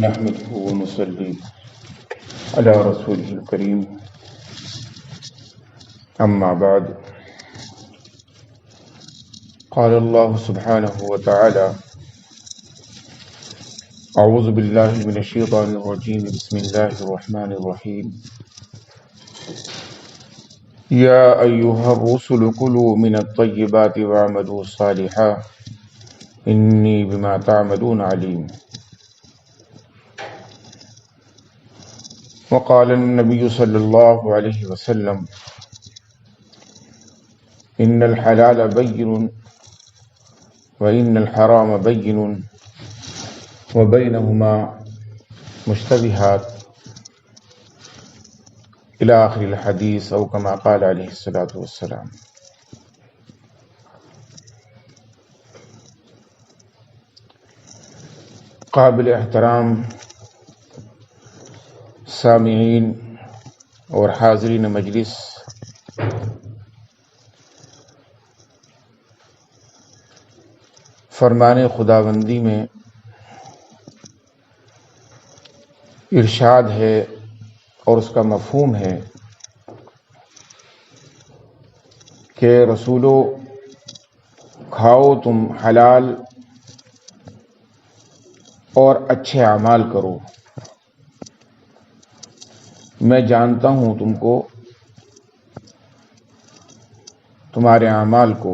نحمده ونصلي على رسوله الكريم أما بعد قال الله سبحانه وتعالى أعوذ بالله من الشيطان الرجيم بسم الله الرحمن الرحيم يا أيها الرسل كلوا من الطيبات واعملوا صالحا إني بما تعملون عليم وقال النبي صلى الله عليه وسلم إن الحلال بين وإن الحرام بين وبينهما مشتبهات إلى آخر الحديث أو كما قال عليه الصلاة والسلام۔ قابل احترام سامعین اور حاضرین مجلس، فرمان خداوندی میں ارشاد ہے اور اس کا مفہوم ہے کہ رسولو کھاؤ تم حلال اور اچھے اعمال کرو، میں جانتا ہوں تم کو، تمہارے اعمال کو۔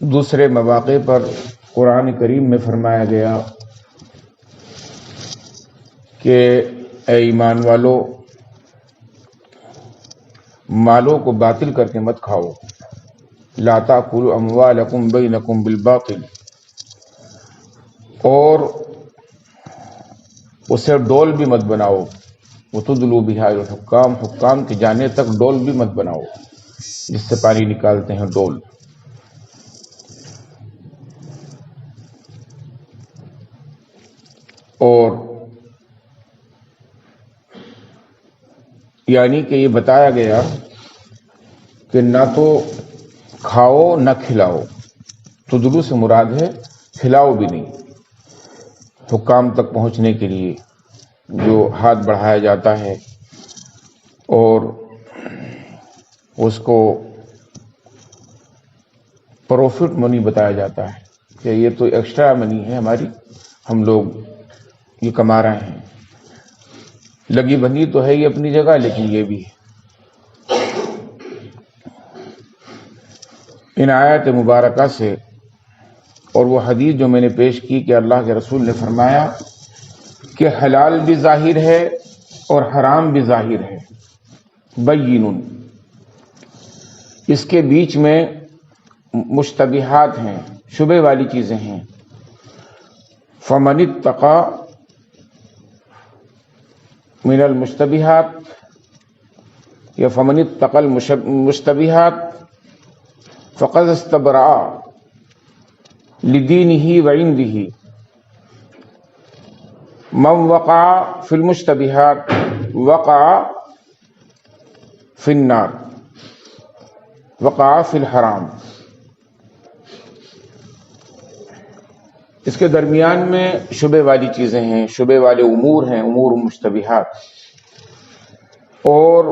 دوسرے مواقع پر قرآن کریم میں فرمایا گیا کہ اے ایمان والو، مالوں کو باطل کر کے مت کھاؤ، لا تأکلوا اموالکم بینکم بالباطل، اور اسے ڈول بھی مت بناؤ، وتدلوا بہا الحکام، حکام کے جانے تک ڈول بھی مت بناؤ، جس سے پانی نکالتے ہیں ڈول۔ اور یعنی کہ یہ بتایا گیا کہ نہ تو کھاؤ نہ کھلاؤ، تدلو سے مراد ہے کھلاؤ بھی نہیں۔ حکام تک پہنچنے کے لیے جو ہاتھ بڑھایا جاتا ہے اور اس کو پروفٹ منی بتایا جاتا ہے کہ یہ تو ایکسٹرا منی ہے ہماری، ہم لوگ یہ کما رہے ہیں، لگی بندی تو ہے یہ اپنی جگہ، لیکن یہ بھی ہے۔ ان آیات مبارکہ سے اور وہ حدیث جو میں نے پیش کی کہ اللہ کے رسول نے فرمایا کہ حلال بھی ظاہر ہے اور حرام بھی ظاہر ہے، بین، اس کے بیچ میں مشتبہات ہیں، شبہ والی چیزیں ہیں۔ فمن اتقى من المشتبہات یا فمن اتقى المشتبہات فقد استبرأ لدینہ وعندہ، من وقع فی المشتبہات وقع فی النار، وقع فی الحرام۔ اس کے درمیان میں شبہ والی چیزیں ہیں، شبہ والے امور ہیں، امور مشتبہات، اور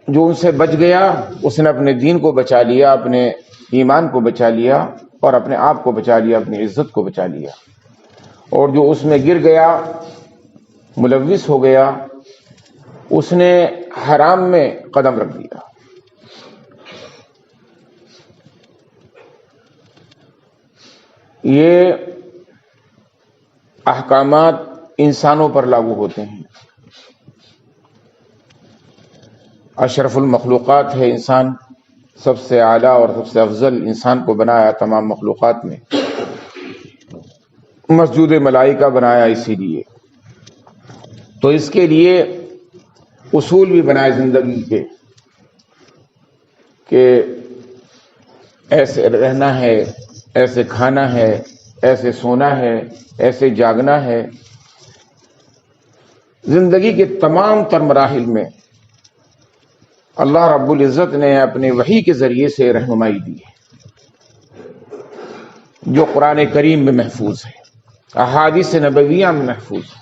جو ان سے بچ گیا اس نے اپنے دین کو بچا لیا، اپنے ایمان کو بچا لیا، اور اپنے آپ کو بچا لیا، اپنی عزت کو بچا لیا۔ اور جو اس میں گر گیا، ملوث ہو گیا، اس نے حرام میں قدم رکھ دیا۔ یہ احکامات انسانوں پر لاگو ہوتے ہیں۔ اشرف المخلوقات ہے انسان، سب سے اعلیٰ اور سب سے افضل انسان کو بنایا تمام مخلوقات میں، مسجود ملائکہ بنایا اسی لیے۔ تو اس کے لیے اصول بھی بنائے زندگی کے کہ ایسے رہنا ہے، ایسے کھانا ہے، ایسے سونا ہے، ایسے جاگنا ہے۔ زندگی کے تمام تر مراحل میں اللہ رب العزت نے اپنے وحی کے ذریعے سے رہنمائی دی ہے۔ جو قرآن کریم میں محفوظ ہے، احادیث نبویہ میں محفوظ ہے.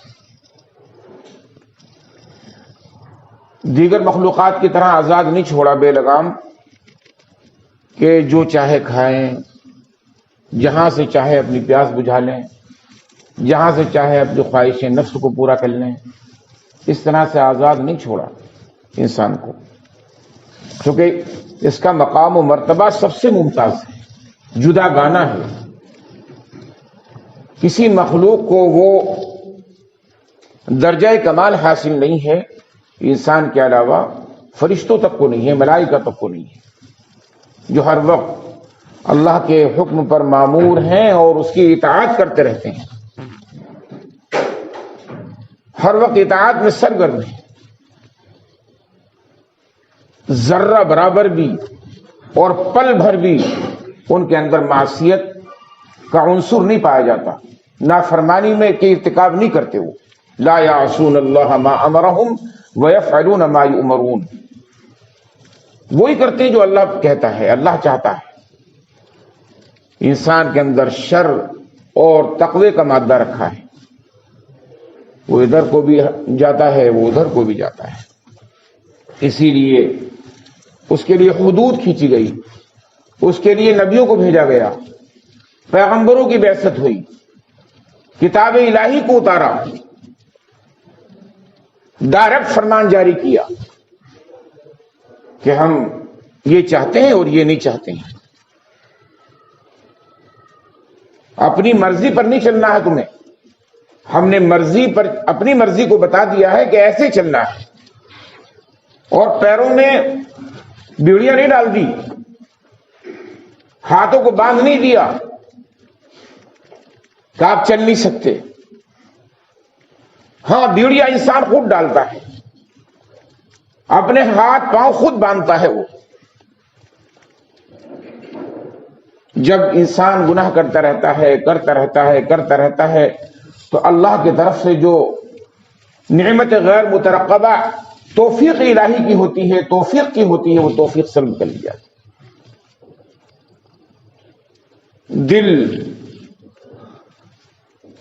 دیگر مخلوقات کی طرح آزاد نہیں چھوڑا بے لگام کہ جو چاہے کھائیں، جہاں سے چاہے اپنی پیاس بجھا لیں، جہاں سے چاہے اپنی خواہش نفس کو پورا کر لیں. اس طرح سے آزاد نہیں چھوڑا انسان کو، کیونکہ اس کا مقام و مرتبہ سب سے ممتاز ہے، جدا گانا ہے. کسی مخلوق کو وہ درجہ کمال حاصل نہیں ہے انسان کے علاوہ، فرشتوں تک کو نہیں ہے، ملائکہ تک کو نہیں ہے، جو ہر وقت اللہ کے حکم پر مامور ہیں اور اس کی اطاعت کرتے رہتے ہیں، ہر وقت اطاعت میں سرگرم ہیں. ذرہ برابر بھی اور پل بھر بھی ان کے اندر معصیت کا عنصر نہیں پایا جاتا، نافرمانی میں کے ارتکاب نہیں کرتے. وہ لا یعصون اللہ ما امرہم ویفعلون ما یؤمرون، وہی کرتے ہیں جو اللہ کہتا ہے، اللہ چاہتا ہے. انسان کے اندر شر اور تقوی کا مادہ رکھا ہے، وہ ادھر کو بھی جاتا ہے، وہ ادھر کو بھی جاتا ہے. اسی لیے اس کے لیے حدود کھینچی گئی، اس کے لیے نبیوں کو بھیجا گیا، پیغمبروں کی بعثت ہوئی، کتاب الہی کو اتارا، ڈائریکٹ فرمان جاری کیا کہ ہم یہ چاہتے ہیں اور یہ نہیں چاہتے ہیں. اپنی مرضی پر نہیں چلنا ہے تمہیں، ہم نے مرضی پر اپنی مرضی کو بتا دیا ہے کہ ایسے چلنا ہے، اور پیروں میں بیڑیاں نہیں ڈال دی، ہاتھوں کو باندھ نہیں دیا کہ آپ چل نہیں سکتے. ہاں، بیڑیاں انسان خود ڈالتا ہے، اپنے ہاتھ پاؤں خود باندھتا ہے. وہ جب انسان گناہ کرتا رہتا ہے تو اللہ کی طرف سے جو نعمت غیر مترقبہ توفیق الہی کی ہوتی ہے، توفیق کی ہوتی ہے، وہ توفیق سلب کر لی جاتی. دل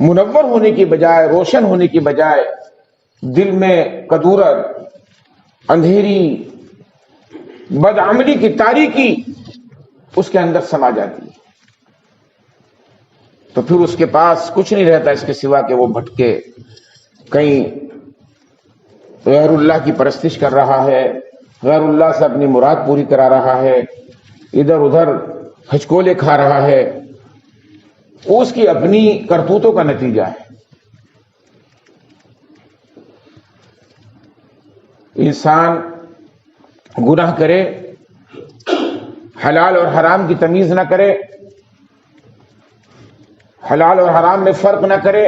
منور ہونے کی بجائے، روشن ہونے کی بجائے، دل میں کدورت، اندھیری، بدعملی کی تاریکی اس کے اندر سما جاتی ہے. تو پھر اس کے پاس کچھ نہیں رہتا اس کے سوا کہ وہ بھٹکے، کہیں غیر اللہ کی پرستش کر رہا ہے، غیر اللہ سے اپنی مراد پوری کرا رہا ہے، ادھر ادھر ہچکولے کھا رہا ہے. اس کی اپنی کرتوتوں کا نتیجہ ہے. انسان گناہ کرے، حلال اور حرام کی تمیز نہ کرے، حلال اور حرام میں فرق نہ کرے،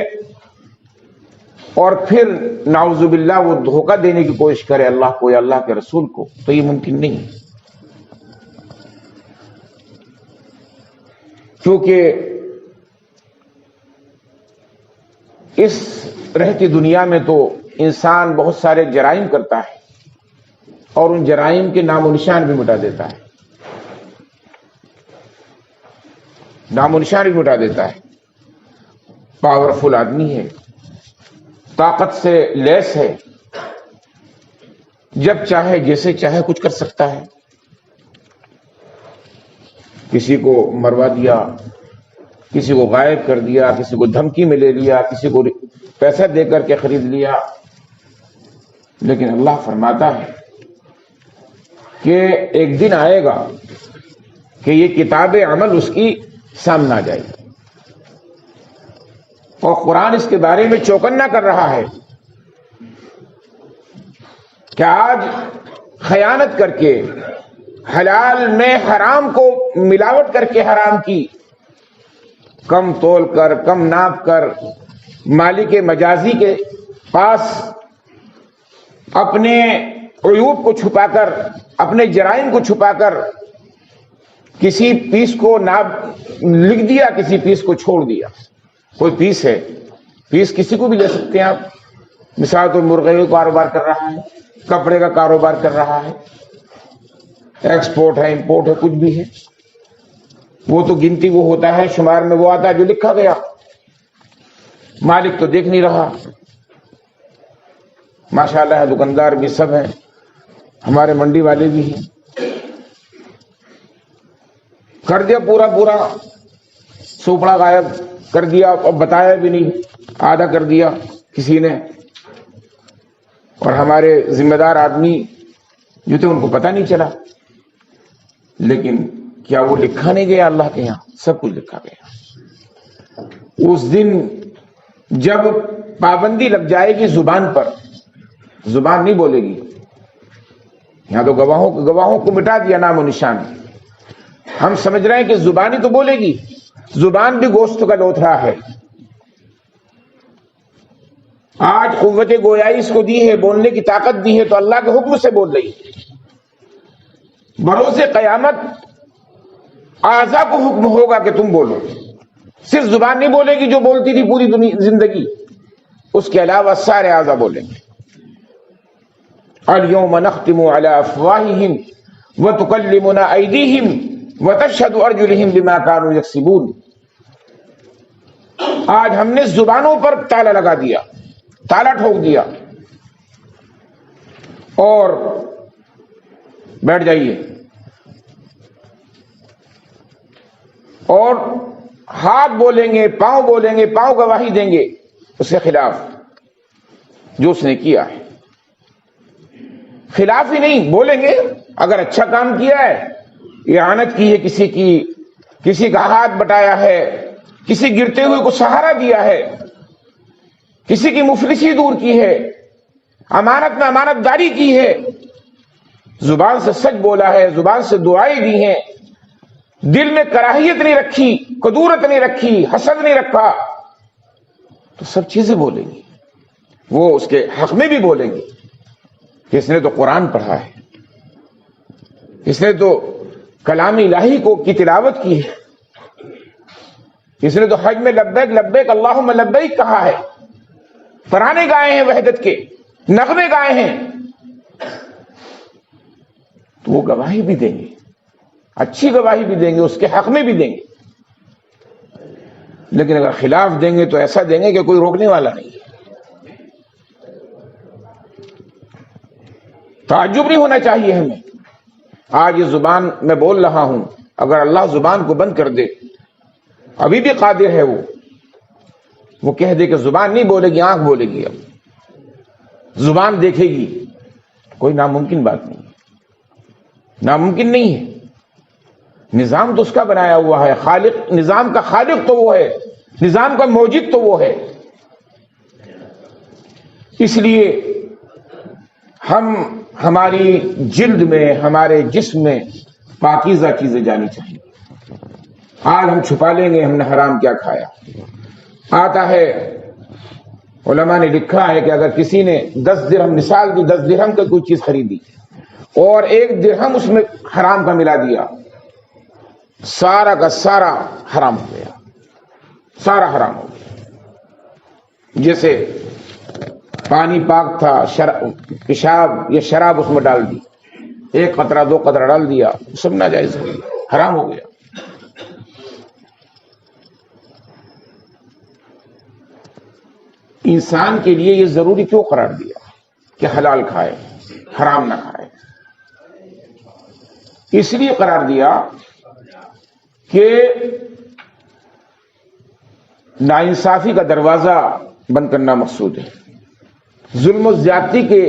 اور پھر نعوذ باللہ وہ دھوکہ دینے کی کوشش کرے اللہ کو یا اللہ کے رسول کو، تو یہ ممکن نہیں ہے. کیونکہ اس رہتی دنیا میں تو انسان بہت سارے جرائم کرتا ہے اور ان جرائم کے نام و نشان بھی مٹا دیتا ہے، نام و نشان بھی مٹا دیتا ہے. پاورفل آدمی ہے، طاقت سے لیس ہے، جب چاہے جیسے چاہے کچھ کر سکتا ہے. کسی کو مروا دیا، کسی کو غائب کر دیا، کسی کو دھمکی میں لے لیا، کسی کو پیسہ دے کر کے خرید لیا. لیکن اللہ فرماتا ہے کہ ایک دن آئے گا کہ یہ کتاب عمل اس کی سامنے آ جائے گی. اور قرآن اس کے بارے میں چوکنا کر رہا ہے کہ آج خیانت کر کے، حلال میں حرام کو ملاوٹ کر کے حرام کی، کم تول کر، کم ناپ کر، مالک مجازی کے پاس اپنے عیوب کو چھپا کر، اپنے جرائم کو چھپا کر کسی پیس کو ناپ لکھ دیا، کسی پیس کو چھوڑ دیا. کوئی پیس ہے، پیس کسی کو بھی لے سکتے ہیں آپ. مثال تو مرغے کا کاروبار کر رہا ہے، کپڑے کا کاروبار کر رہا ہے، ایکسپورٹ ہے، امپورٹ ہے، کچھ بھی ہے. وہ تو گنتی وہ ہوتا ہے، شمار میں وہ آتا ہے جو لکھا گیا، مالک تو دیکھ نہیں رہا۔ ماشاءاللہ ہے، دکاندار بھی سب ہیں، ہمارے منڈی والے بھی ہیں، کر دیا پورا پورا سوپڑا غائب کر دیا، اور بتایا بھی نہیں، آدھا کر دیا کسی نے، اور ہمارے ذمہ دار آدمی جو تھے ان کو پتہ نہیں چلا۔ لیکن کیا وہ لکھا نہیں گیا اللہ کے یہاں؟ سب کچھ لکھا گیا۔ اس دن جب پابندی لگ جائے گی زبان پر، زبان نہیں بولے گی، یہاں تو گواہوں کو مٹا دیا نام و نشان۔ ہم سمجھ رہے ہیں کہ زبان ہی تو بولے گی، زبان بھی گوشت کا لوتھڑا ہے۔ آج قوت گویائی اس کو دی ہے، بولنے کی طاقت دی ہے، تو اللہ کے حکم سے بول رہی ہے۔ بروز قیامت اعضاء کو حکم ہوگا کہ تم بولو، صرف زبان نہیں بولے گی جو بولتی تھی پوری زندگی، اس کے علاوہ سارے اعضاء بولیں گے۔ اليوم نختم على افواہہم وتکلمنا ایدیہم وتشہد ارجلہم بما كانوا یکسبون۔ آج ہم نے زبانوں پر تالا لگا دیا، تالا ٹھوک دیا، اور بیٹھ جائیے، اور ہاتھ بولیں گے، پاؤں بولیں گے، پاؤں گواہی دیں گے اس کے خلاف جو اس نے کیا ہے۔ خلاف ہی نہیں بولیں گے، اگر اچھا کام کیا ہے، اعانت کی ہے کسی کی، کسی کا ہاتھ بٹایا ہے، کسی گرتے ہوئے کو سہارا دیا ہے، کسی کی مفلسی دور کی ہے، امانت میں امانت داری کی ہے، زبان سے سچ بولا ہے، زبان سے دعائیں دی ہیں، دل میں کراہیت نہیں رکھی، کدورت نہیں رکھی، حسد نہیں رکھا، تو سب چیزیں بولیں گی۔ وہ اس کے حق میں بھی بولیں گی کہ اس نے تو قرآن پڑھا ہے، اس نے تو کلام الہی کی تلاوت کی ہے، اس نے تو حج میں لبیک لبیک اللہم لبیک کہا ہے، ترانے گائے ہیں وحدت کے، نغمے گائے ہیں، تو وہ گواہی بھی دیں گے، اچھی گواہی بھی دیں گے، اس کے حق میں بھی دیں گے۔ لیکن اگر خلاف دیں گے تو ایسا دیں گے کہ کوئی روکنے والا نہیں ہے۔ تعجب نہیں ہونا چاہیے ہمیں۔ آج یہ زبان میں بول رہا ہوں، اگر اللہ زبان کو بند کر دے، ابھی بھی قادر ہے وہ کہہ دے کہ زبان نہیں بولے گی، آنکھ بولے گی، اب زبان دیکھے گی، کوئی ناممکن بات نہیں ہے، ناممکن نہیں ہے۔ نظام تو اس کا بنایا ہوا ہے، خالق، نظام کا خالق تو وہ ہے، نظام کا موجد تو وہ ہے۔ اس لیے ہماری جلد میں، ہمارے جسم میں پاکیزہ چیزیں جانی چاہیے۔ آج ہم چھپا لیں گے ہم نے حرام کیا کھایا۔ آتا ہے، علماء نے لکھا ہے کہ اگر کسی نے 10 درہم، مثال کی 10 درہم کا کوئی چیز خریدی اور 1 درہم اس میں حرام کا ملا دیا، سارا کا سارا حرام ہو گیا، سارا حرام ہو گیا۔ جیسے پانی پاک تھا، پیشاب یا شراب اس میں ڈال دی، 1 قطرہ 2 قطرہ ڈال دیا، سب ناجائز ہو گیا، حرام ہو گیا۔ انسان کے لیے یہ ضروری کیوں قرار دیا کہ حلال کھائے، حرام نہ کھائے؟ اس لیے قرار دیا کہ ناانصافی کا دروازہ بند کرنا مقصود ہے، ظلم و زیادتی کے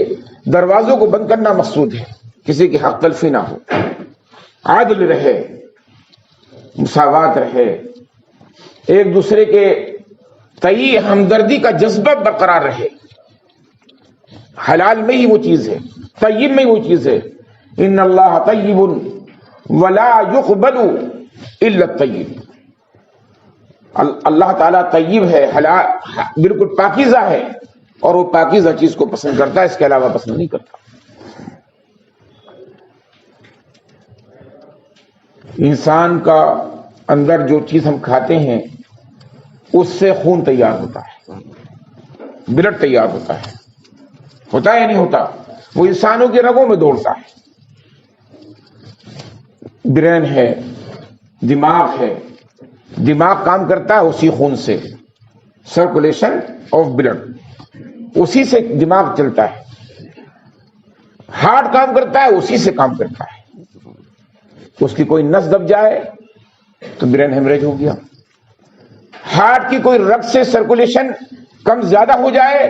دروازوں کو بند کرنا مقصود ہے، کسی کی حق تلفی نہ ہو، عادل رہے، مساوات رہے، ایک دوسرے کے تئیں ہمدردی کا جذبہ برقرار رہے۔ حلال میں ہی وہ چیز ہے، طیب میں ہی وہ چیز ہے۔ ان اللہ طیب ولا يقبل الا الطیب۔ اللہ تعالیٰ طیب ہے، حلال، بالکل پاکیزہ ہے، اور وہ پاکیزہ چیز کو پسند کرتا ہے، اس کے علاوہ پسند نہیں کرتا۔ انسان کا اندر جو چیز ہم کھاتے ہیں اس سے خون تیار ہوتا ہے، بلڈ تیار ہوتا ہے یا نہیں ہوتا؟ وہ انسانوں کے رگوں میں دوڑتا ہے۔ برین ہے، دماغ ہے، دماغ کام کرتا ہے اسی خون سے، سرکولیشن آف بلڈ، اسی سے دماغ چلتا ہے۔ ہارٹ کام کرتا ہے اسی سے کام کرتا ہے۔ اس کی کوئی نس دب جائے تو برین ہیمریج ہو گیا، ہارٹ کی کوئی رگ سے سرکولیشن کم زیادہ ہو جائے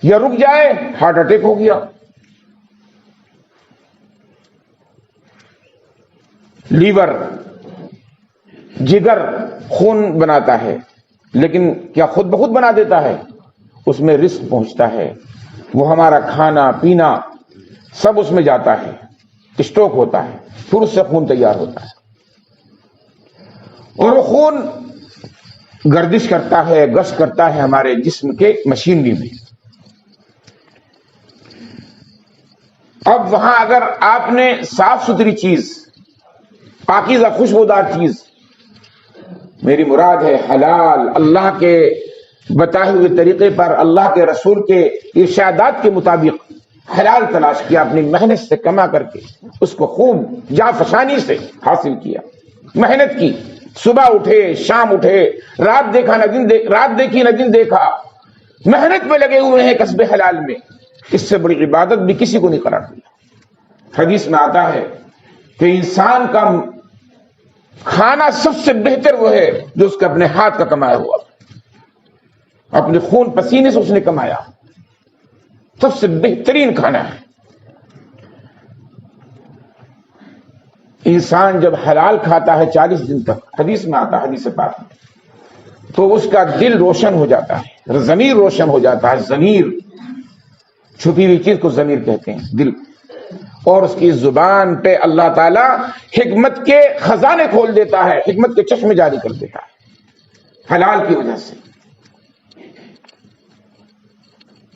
یا رک جائے، ہارٹ اٹیک ہو گیا۔ لیور، جگر خون بناتا ہے، لیکن کیا خود بخود بنا دیتا ہے؟ اس میں رسک پہنچتا ہے، وہ ہمارا کھانا پینا سب اس میں جاتا ہے، اسٹوک ہوتا ہے، پھر اس سے خون تیار ہوتا ہے، اور وہ خون گردش کرتا ہے، گشت کرتا ہے ہمارے جسم کے مشینری میں۔ اب وہاں اگر آپ نے صاف ستھری چیز، پاکیزہ خوشبودار چیز، میری مراد ہے حلال، اللہ کے بتائے ہوئے طریقے پر، اللہ کے رسول کے ارشادات کے مطابق حلال تلاش کیا، اپنی محنت سے کما کر کے اس کو خوب جافشانی سے حاصل کیا، محنت کی، صبح اٹھے شام اٹھے، رات دیکھا نہ دن رات دیکھی نہ دن دیکھا، محنت میں لگے ہوئے ہیں کسب حلال میں۔ اس سے بڑی عبادت بھی کسی کو نہیں قرار دیا۔ حدیث میں آتا ہے کہ انسان کا کھانا سب سے بہتر وہ ہے جو اس کے اپنے ہاتھ کا کمایا ہوا، اپنے خون پسینے سے اس نے کمایا، سب سے بہترین کھانا ہے۔ انسان جب حلال کھاتا ہے 40 دن تک، حدیث میں آتا ہے، حدیث پاک میں، تو اس کا دل روشن ہو جاتا ہے، ضمیر روشن ہو جاتا ہے۔ ضمیر، چھپی ہوئی چیز کو ضمیر کہتے ہیں، دل، اور اس کی زبان پہ اللہ تعالی حکمت کے خزانے کھول دیتا ہے، حکمت کے چشمے جاری کر دیتا ہے حلال کی وجہ سے۔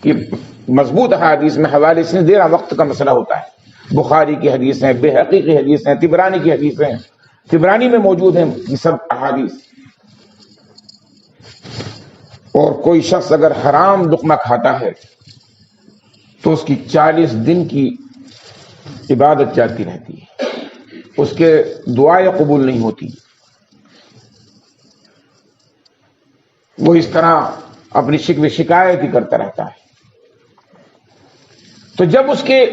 یہ مضبوط حدیث میں حوالے سے دے رہا، وقت کا مسئلہ ہوتا ہے، بخاری کی حدیث ہیں، بہقی کی حدیث ہیں، طبرانی کی حدیث ہیں، طبرانی میں موجود ہیں یہ سب احادیث۔ اور کوئی شخص اگر حرام لقمہ کھاتا ہے تو اس کی 40 دن کی عبادت جاتی رہتی ہے، اس کے دعائیں قبول نہیں ہوتی، وہ اس طرح اپنی شکوے شکایت ہی کرتا رہتا ہے۔ تو جب اس کے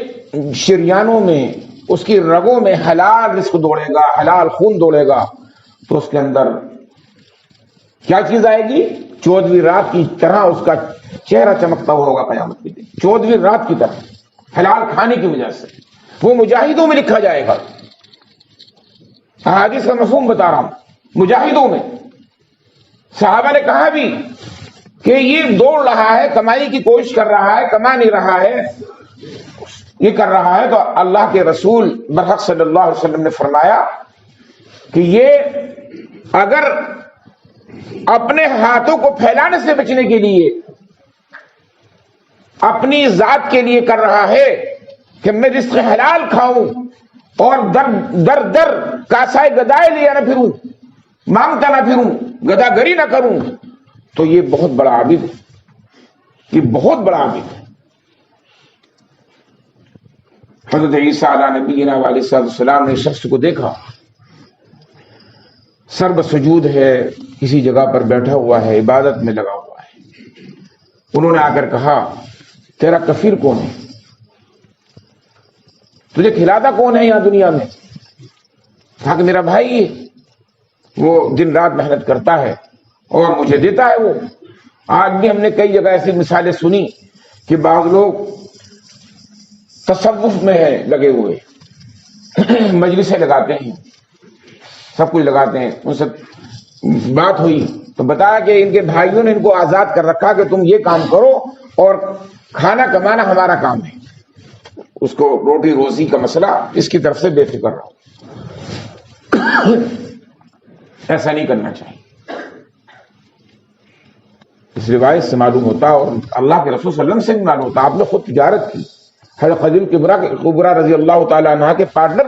شریانوں میں، اس کی رگوں میں حلال رزق دوڑے گا، حلال خون دوڑے گا، تو اس کے اندر کیا چیز آئے گی؟ 14ویں رات کی طرح اس کا چہرہ چمکتا ہوا ہوگا قیامت کے دن، 14ویں رات کی طرح، حلال کھانے کی وجہ سے۔ وہ مجاہدوں میں لکھا جائے گا، احادیث کا مفہوم بتا رہا ہوں، مجاہدوں میں۔ صحابہ نے کہا بھی کہ یہ دوڑ رہا ہے، کمائی کی کوشش کر رہا ہے، کما نہیں رہا ہے، یہ کر رہا ہے، تو اللہ کے رسول برحق صلی اللہ علیہ وسلم نے فرمایا کہ یہ اگر اپنے ہاتھوں کو پھیلانے سے بچنے کے لیے، اپنی ذات کے لیے کر رہا ہے کہ میں رزق حلال کھاؤں اور در در کاسائے گدائے لیا نہ پھروں، مانگتا نہ پھروں، گداگری نہ کروں، تو یہ بہت بڑا عابد ہے، یہ بہت بڑا عابد ہے۔ حضرت عیسیٰ علیہ نبینا علیہ السلام نے شخص کو دیکھا، سر بسجود ہے، کسی جگہ پر بیٹھا ہوا ہے، عبادت میں لگا ہوا ہے۔ انہوں نے آ کر کہا تیرا کفیل کون ہے؟ تجھے کھلاتا کون ہے یہاں دنیا میں؟ کہا کہ میرا بھائی ہے، وہ دن رات محنت کرتا ہے اور مجھے دیتا ہے وہ۔ آج بھی ہم نے کئی جگہ ایسی مثالیں سنی کہ بعض لوگ تصوف میں ہے لگے ہوئے، مجلسیں لگاتے ہیں، سب کچھ لگاتے ہیں۔ ان سے بات ہوئی تو بتایا کہ ان کے بھائیوں نے ان کو آزاد کر رکھا کہ تم یہ کام کرو اور کھانا کمانا ہمارا کام ہے۔ اس کو روٹی روزی کا مسئلہ اس کی طرف سے بے فکر رہو، ایسا نہیں کرنا چاہیے۔ اس روایت سے معلوم ہوتا اور اللہ کے رسول صلی اللہ علیہ وسلم سے بھی معلوم ہوتا، آپ نے خود تجارت کی، حضرت خدیجہ کبریٰ رضی اللہ تعالی عنہا کے پارٹنر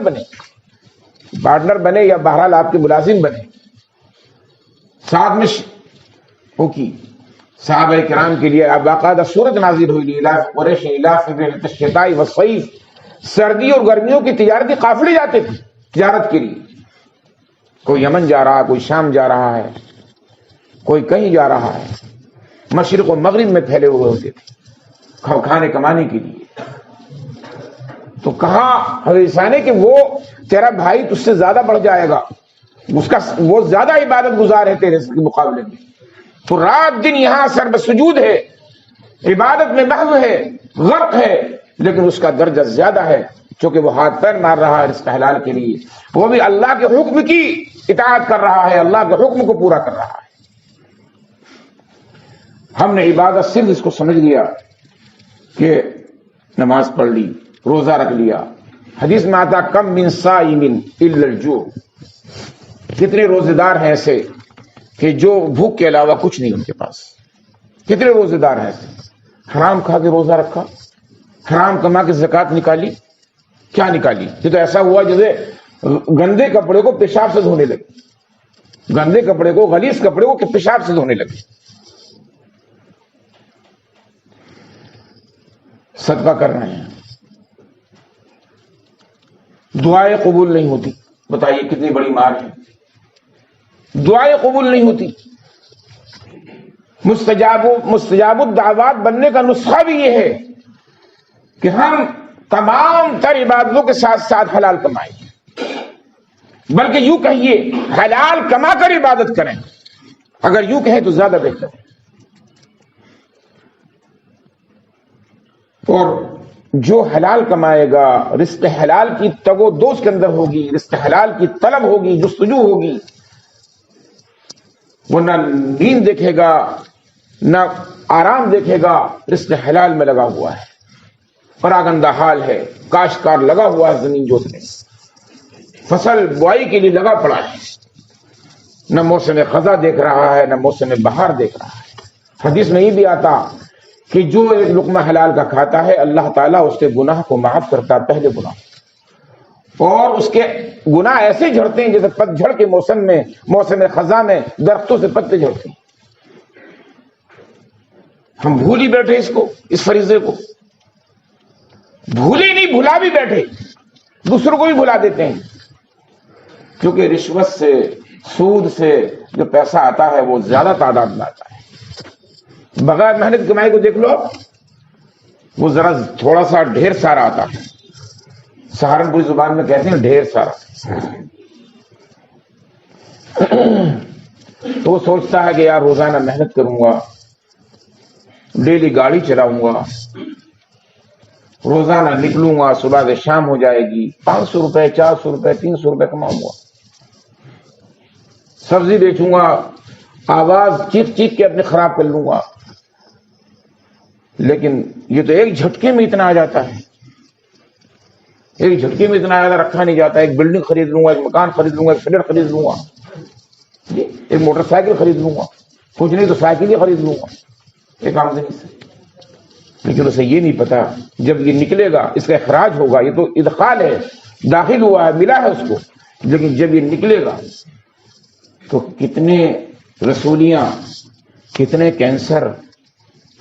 بنے یا بہرحال آپ کے ملازم بنے، ساتھ میں وہ کی۔ صحابہ کرام کے لیے باقاعدہ سورت نازل ہوئی، لیلاف قریش لیلاف الشتاء والصیف، سردی اور گرمیوں کی تجارتی قافلے جاتے تھے تجارت کے لیے۔ کوئی یمن جا رہا ہے، کوئی شام جا رہا ہے، کوئی کہیں جا رہا ہے، مشرق و مغرب میں پھیلے ہوئے ہوتے تھے کھانے کمانے کے لیے. تو کہا حضرت نے کہ وہ تیرا بھائی تجھ سے زیادہ بڑھ جائے گا، وہ زیادہ عبادت گزار ہے تیرے کے مقابلے میں. تو رات دن یہاں سر بسجود ہے، عبادت میں محو ہے، غرق ہے، لیکن اس کا درجہ زیادہ ہے چونکہ وہ ہاتھ پیر مار رہا ہے رزق حلال کے لیے، وہ بھی اللہ کے حکم کی اطاعت کر رہا ہے، اللہ کے حکم کو پورا کر رہا ہے. ہم نے عبادت صرف اس کو سمجھ لیا کہ نماز پڑھ لی، روزہ رکھ لیا. حدیث میں آتا کم من صائم الا الجوع، کتنے روزے دار ہیں ایسے کہ جو بھوک کے علاوہ کچھ نہیں ان کے پاس. کتنے روزے دار ہیں ایسے، حرام کھا کے روزہ رکھا، حرام کما کے زکات نکالی. کیا نکالی؟ یہ تو ایسا ہوا جیسے گندے کپڑے کو پیشاب سے دھونے لگے، گندے کپڑے کو، غلیظ کپڑے کو پیشاب سے دھونے لگے. صدقہ کر رہے ہیں، دعائیں قبول نہیں ہوتی. بتائیے کتنی بڑی مار ہے، دعائیں قبول نہیں ہوتی. مستجاب الدعوات بننے کا نسخہ بھی یہ ہے کہ ہم تمام تر عبادتوں کے ساتھ ساتھ حلال کمائیں، بلکہ یوں کہیے حلال کما کر عبادت کریں. اگر یوں کہیں تو زیادہ بہتر ہے. اور جو حلال کمائے گا، رزق حلال کی تگ و دو اس کے اندر ہوگی، رزق حلال کی طلب ہوگی، جستجو ہوگی. وہ نہ نیند دیکھے گا، نہ آرام دیکھے گا، رزق حلال میں لگا ہوا ہے. پراگندہ حال ہے، کاشتکار لگا ہوا ہے زمین جوتنے، فصل بوائی کے لیے لگا پڑا ہے، نہ موسم خزاں دیکھ رہا ہے، نہ موسم بہار دیکھ رہا ہے. حدیث میں یہ بھی آتا کہ جو ایک لقمہ حلال کا کھاتا ہے اللہ تعالیٰ اس کے گناہ کو معاف کرتا، پہلے گناہ، اور اس کے گناہ ایسے جھڑتے ہیں جیسے پت جھڑ کے موسم میں، موسم خزاں میں درختوں سے پتے جھڑتے ہیں. ہم بھول ہی بیٹھے اس کو، اس فریضے کو بھولے نہیں، بھلا بھی بیٹھے، دوسروں کو بھی بھلا دیتے ہیں. کیونکہ رشوت سے، سود سے جو پیسہ آتا ہے وہ زیادہ تعداد میں آتا ہے. بغیر محنت کمائی کو دیکھ لو، وہ ذرا تھوڑا سا ڈھیر سارا آتا ہے. سہارنپوری زبان میں کہتے ہیں ڈھیر سارا. تو وہ سوچتا ہے کہ یار روزانہ محنت کروں گا، ڈیلی گاڑی چلاؤں گا، روزانہ نکلوں گا، صبح سے شام ہو جائے گی، 500 روپے، 400 روپے، 300 روپے کماؤں گا، سبزی بیچوں گا، آواز چیخ چیخ کے اپنے خراب کر لوں گا. لیکن یہ تو ایک جھٹکے میں اتنا آ جاتا ہے، ایک جھٹکے میں اتنا زیادہ رکھا نہیں جاتا. ایک بلڈنگ خرید لوں گا، ایک مکان خرید لوں گا، ایک فلیٹ خرید لوں گا، ایک موٹر سائیکل خرید لوں گا، کچھ نہیں تو سائیکل ہی خرید لوں گا ایک آمدنی سے. لیکن اسے یہ نہیں پتا جب یہ نکلے گا اس کا اخراج ہوگا. یہ تو ادخال ہے، داخل ہوا ہے، ملا ہے اس کو، لیکن جب یہ نکلے گا تو کتنے رسولیاں، کتنے کینسر،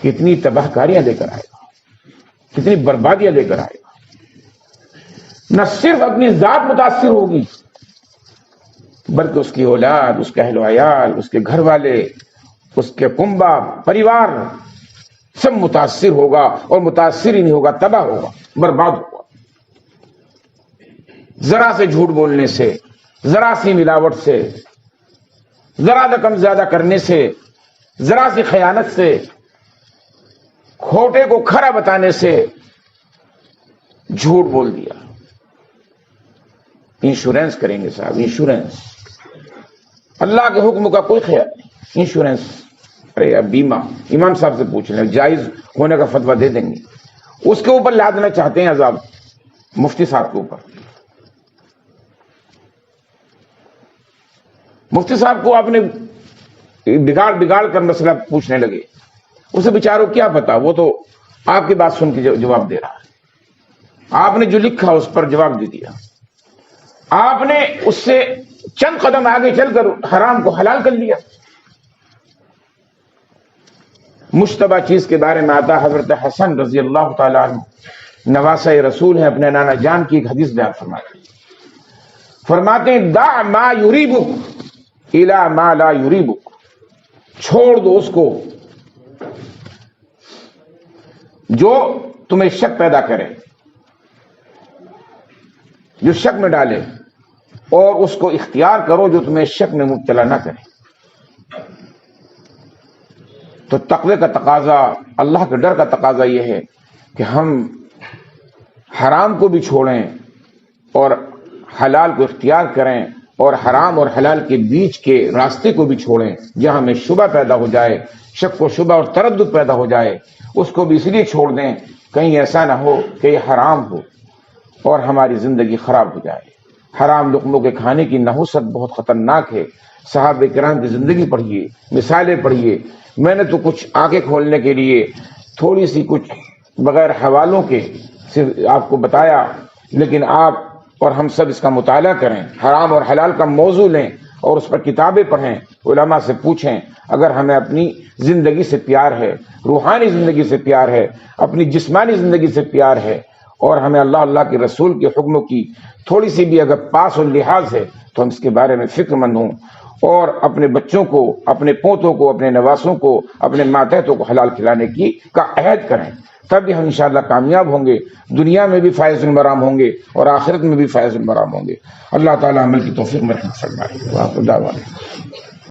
کتنی تباہ کاریاں لے کر آئے گا، کتنی بربادیاں لے کر آئے گا. نہ صرف اپنی ذات متاثر ہوگی بلکہ اس کی اولاد، اس کے اہل و عیال، اس کے گھر والے، اس کے کنبہ پریوار سب متاثر ہوگا. اور متاثر ہی نہیں ہوگا، تباہ ہوگا، برباد ہوگا. ذرا سے جھوٹ بولنے سے، ذرا سی ملاوٹ سے، ذرا رقم زیادہ کرنے سے، ذرا سی خیانت سے، کھوٹے کو کھرا بتانے سے، جھوٹ بول دیا. انشورنس کریں گے صاحب، انشورنس، اللہ کے حکم کا کوئی خیال نہیں. انشورنس، ارے یار بیمہ، امام صاحب سے پوچھ لیں، جائز ہونے کا فتویٰ دے دیں گے. اس کے اوپر لادنا چاہتے ہیں عذاب مفتی صاحب کے اوپر. مفتی صاحب کو آپ نے بگاڑ کر مسئلہ پوچھنے لگے. اسے بیچاروں کیا پتا، وہ تو آپ کی بات سن کے جواب دے رہا ہے. آپ نے جو لکھا اس پر جواب دے دیا. آپ نے اس سے چند قدم آگے چل کر حرام کو حلال کر لیا. مشتبہ چیز کے بارے میں آتا حضرت حسن رضی اللہ تعالیٰ عنہ نواسہ رسول ہیں، اپنے نانا جان کی ایک حدیث بیان فرماتے ہیں. فرماتے ہیں دع ما یریبک الی ما لا یریبک، چھوڑ دو اس کو جو تمہیں شک پیدا کرے، جو شک میں ڈالے، اور اس کو اختیار کرو جو تمہیں شک میں مبتلا نہ کرے۔ تو تقوی کا تقاضا، اللہ کے ڈر کا تقاضا یہ ہے کہ ہم حرام کو بھی چھوڑیں اور حلال کو اختیار کریں، اور حرام اور حلال کے بیچ کے راستے کو بھی چھوڑیں جہاں ہمیں شبہ پیدا ہو جائے، شک و شبہ اور تردد پیدا ہو جائے، اس کو بھی اس لیے چھوڑ دیں کہیں ایسا نہ ہو کہ یہ حرام ہو اور ہماری زندگی خراب ہو جائے۔ حرام لقموں کے کھانے کی نحوست بہت خطرناک ہے۔ صحابہ کرام کی زندگی پڑھیے، مثالیں پڑھیے۔ میں نے تو کچھ آنکھیں کھولنے کے لیے تھوڑی سی کچھ بغیر حوالوں کے صرف آپ کو بتایا، لیکن آپ اور ہم سب اس کا مطالعہ کریں، حرام اور حلال کا موضوع لیں اور اس پر کتابیں پڑھیں، علماء سے پوچھیں۔ اگر ہمیں اپنی زندگی سے پیار ہے، روحانی زندگی سے پیار ہے، اپنی جسمانی زندگی سے پیار ہے، اور ہمیں اللہ کے رسول کے حکموں کی تھوڑی سی بھی اگر پاس و لحاظ ہے تو ہم اس کے بارے میں فکر مند ہوں، اور اپنے بچوں کو، اپنے پوتوں کو، اپنے نواسوں کو، اپنے ماتحتوں کو حلال کھلانے کا عہد کریں۔ تب بھی ہم انشاءاللہ کامیاب ہوں گے، دنیا میں بھی فائز المرام ہوں گے اور آخرت میں بھی فائز المرام ہوں گے۔ اللہ تعالی عمل کی توفیق میں رحمت فرمائے۔